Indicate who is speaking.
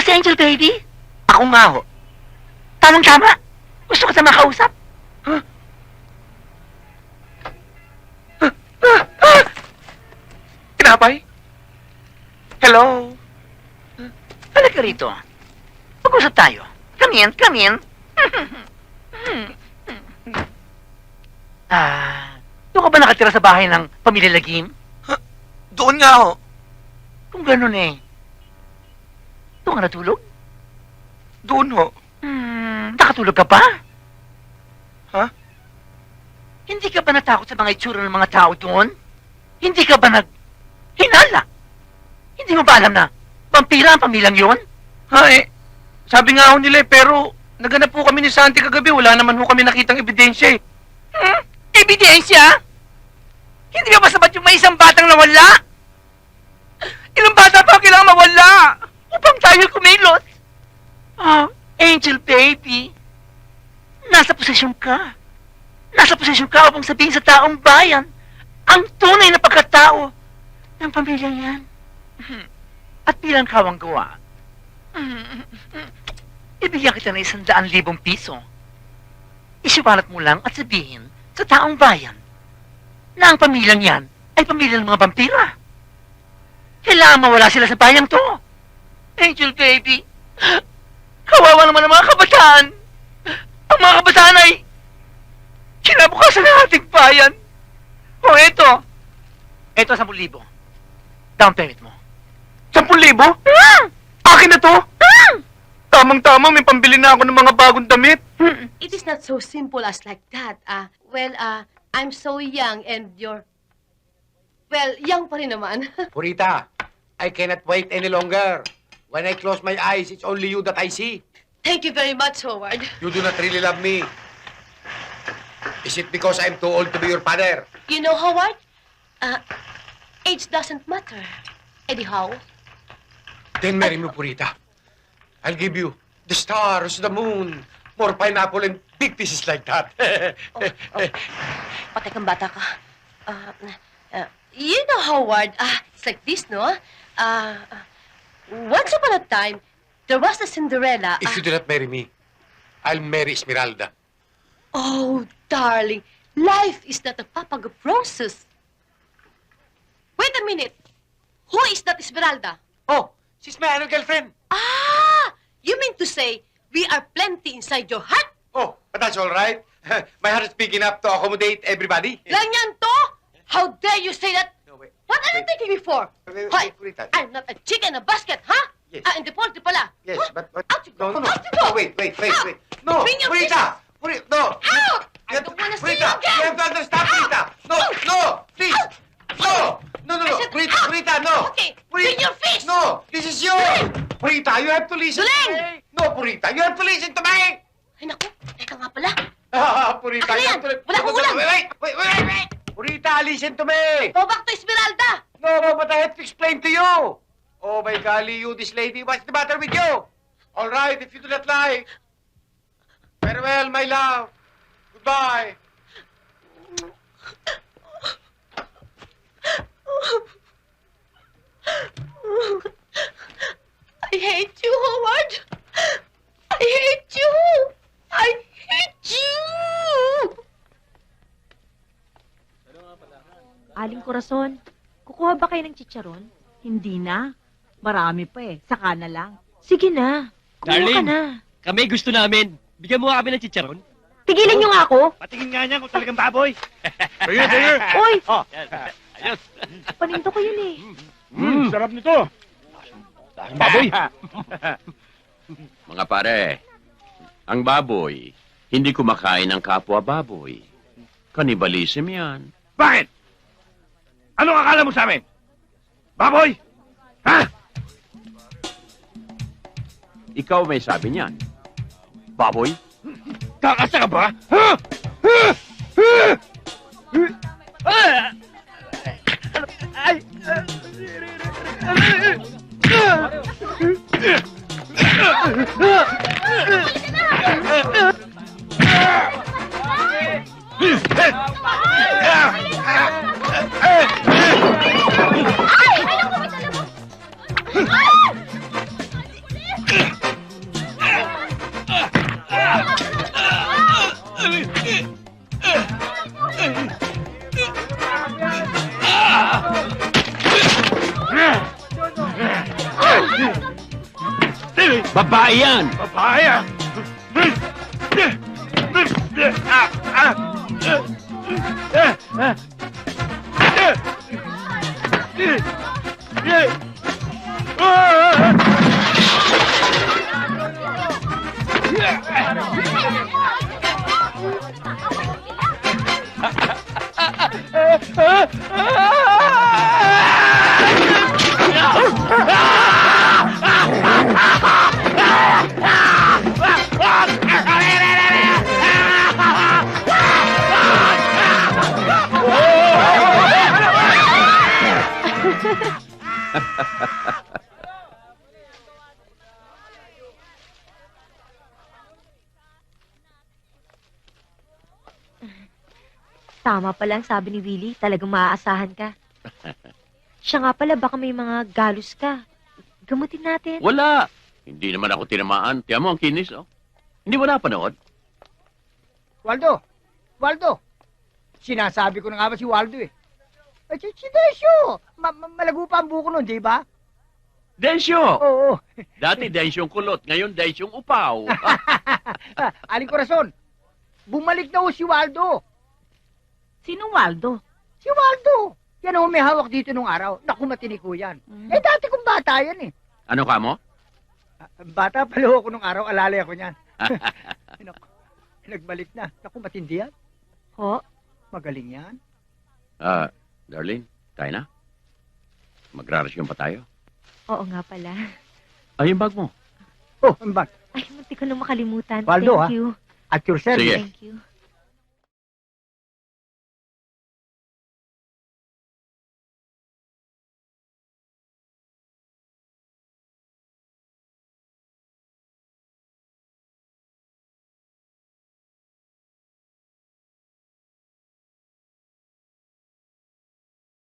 Speaker 1: si Angel, baby? Ako nga ho. Tamang-tama. Gusto ko sa makausap. Huh? Tinapay? Hello? Halika rito. Mag-usap tayo. Come in, come in. Doon ka ba nakatira sa bahay ng pamilya Lagim?
Speaker 2: Doon nga ho.
Speaker 1: Kung gano'n doon ka natulog?
Speaker 2: Doon ho.
Speaker 1: Nakatulog ka pa?
Speaker 2: Ha?
Speaker 1: Hindi ka ba natakot sa mga itsura ng mga tao doon? Hindi ka ba hinala? Hindi mo ba alam na vampira ang pamilyang yun?
Speaker 2: Ha sabi nga ho nila pero naganap po kami ni Santi kagabi. Wala naman ho kami nakitang ebidensya eh.
Speaker 1: Ebidensya? Hindi ba masabat yung may isang batang nawala? Ilang bata pa ang kailangan mawala upang tayo kumilos? Angel baby, nasa posisyon ka. Nasa posisyon ka upang sabihin sa taong bayan ang tunay na pagkatao ng pamilya yan. At bilang kawang gawa, ibigyan kita ng 100,000 piso. Isiwalat mo lang at sabihin sa taong bayan na ang pamilyang yan ay pamilya ng mga vampira. Kailangan mawala sila sa bayang to. Angel baby, kawawa naman ang mga kabataan. Ang mga kabataan ay kinabukasan ng ating bayan. O eto 10,000. Down payment mo.
Speaker 2: 10,000? Akin na to? Tamang-tama, may pambili na ako ng mga bagong damit.
Speaker 3: It is not so simple as like that. I'm so young and you're... Well, young pa rin naman.
Speaker 4: Purita, I cannot wait any longer. When I close my eyes, it's only you that I see.
Speaker 3: Thank you very much, Howard.
Speaker 4: You do not really love me. Is it because I'm too old to be your father?
Speaker 3: You know, Howard, age doesn't matter. Anyhow,
Speaker 4: Then marry me, Purita. I'll give you the stars, the moon, more pineapple and big pieces like that.
Speaker 3: patay kang bata ka. You know, Howard, it's like this, no? Once upon a time, there was a Cinderella.
Speaker 4: If you do not marry me, I'll marry Esmeralda.
Speaker 3: Oh, darling, life is not a papag process. Wait a minute. Who is that Esmeralda?
Speaker 4: Oh, she's my other girlfriend.
Speaker 3: You mean to say we are plenty inside your heart?
Speaker 4: Oh, but that's all right. My heart is big enough to accommodate everybody.
Speaker 3: Lang yan to? How dare you say that?
Speaker 4: No, wait.
Speaker 3: What are you
Speaker 4: Wait.
Speaker 3: taking me for?
Speaker 4: Wait,
Speaker 3: Hoy,
Speaker 4: Purita.
Speaker 3: I'm not a chick in a basket, huh?
Speaker 4: Yes.
Speaker 3: In the poultry pala.
Speaker 4: Yes,
Speaker 3: Huh?
Speaker 4: but...
Speaker 3: Out you go.
Speaker 4: No, no,
Speaker 3: Out you
Speaker 4: no.
Speaker 3: go.
Speaker 4: No, wait.
Speaker 3: Out.
Speaker 4: No,
Speaker 3: Bring your
Speaker 4: Purita! Purita, no!
Speaker 3: Out! I
Speaker 4: You have
Speaker 3: don't wanna see
Speaker 4: Purita,
Speaker 3: you again.
Speaker 4: you have to understand, Purita! No, no, please!
Speaker 3: Out.
Speaker 4: No! No,
Speaker 3: I said
Speaker 4: Purita,
Speaker 3: out.
Speaker 4: Purita, no!
Speaker 3: Okay,
Speaker 4: Purita,
Speaker 3: bring your fist.
Speaker 4: No, this is yours! Purita, you have to listen to
Speaker 3: Duling!
Speaker 4: me! No, Purita, you have to listen to me!
Speaker 3: Ay, naku. Teka nga pala.
Speaker 4: Purita,
Speaker 3: Ano
Speaker 4: you
Speaker 3: yan?
Speaker 4: have to...
Speaker 3: Wala akong ulam.
Speaker 4: Wait! Purita, listen to me!
Speaker 3: Go back to Esmeralda.
Speaker 4: No, but I have to explain to you. Oh, my golly, you, this lady, what's the matter with you? All right, if you do not like. Farewell, my love. Goodbye.
Speaker 3: I hate you, Howard. I hate you. I hate you.
Speaker 5: Aling Corazon, kukuha ba kayo ng chicharon? Hindi na. Marami pa eh. Saka na lang. Sige na. Kumuha ka
Speaker 6: Darling.
Speaker 5: na.
Speaker 6: Kami gusto namin. Bigyan mo nga kami ng chicharon.
Speaker 5: Tigilan niyo nga ako.
Speaker 6: Patingin nga niya kung talagang baboy.
Speaker 5: Uy,
Speaker 6: Yan. Ayos.
Speaker 5: paninto ko yun eh.
Speaker 6: Sarap nito. Baboy.
Speaker 7: Mga pare, ang baboy, hindi kumakain ng kapwa baboy. Cannibalism yan.
Speaker 6: Bakit? Ano akala mo sa amin? Baboy? Ha?
Speaker 7: Ikaw may sabi niyan. Baboy?
Speaker 6: Kakasa ka ba? Ha? Ha? Ha? Ay!
Speaker 7: Babae yan!
Speaker 6: Babae ah!
Speaker 5: Tama pala ang sabi ni Willie, talagang maaasahan ka. Siya nga pala, baka may mga galos ka. Gamutin natin.
Speaker 7: Wala! Hindi naman ako tinamaan. Tiyan mo ang kinis, oh. Hindi mo napanood?
Speaker 8: Waldo! Waldo! Sinasabi ko na nga ba si Waldo eh. Si Desyo! Malago pa ang buko nun, di ba?
Speaker 7: Densyo!
Speaker 8: Oo.
Speaker 7: Dati Densyong kulot, ngayon Densyong upaw.
Speaker 8: Aling Corazon, bumalik na ho si Waldo.
Speaker 5: Sino Waldo?
Speaker 8: Si Waldo! Yan ho may hawak dito nung araw. Naku, matinik ho yan. Eh, dati kong bata yan eh.
Speaker 7: Ano ka mo?
Speaker 8: Bata pala ho ako nung araw, alalay ako niyan. Naku, nagbalik na. Naku, matindi yan.
Speaker 5: Ho?
Speaker 8: Magaling yan.
Speaker 7: Darlene, tayo na? Magrarasyon pa tayo?
Speaker 5: Oo nga pala.
Speaker 7: Ay, yung bag mo.
Speaker 8: Oh, ang bag.
Speaker 5: Ay, munti ko na makalimutan.
Speaker 8: Waldo,
Speaker 5: Thank you.
Speaker 8: At your service.
Speaker 7: Sige.
Speaker 5: Thank you.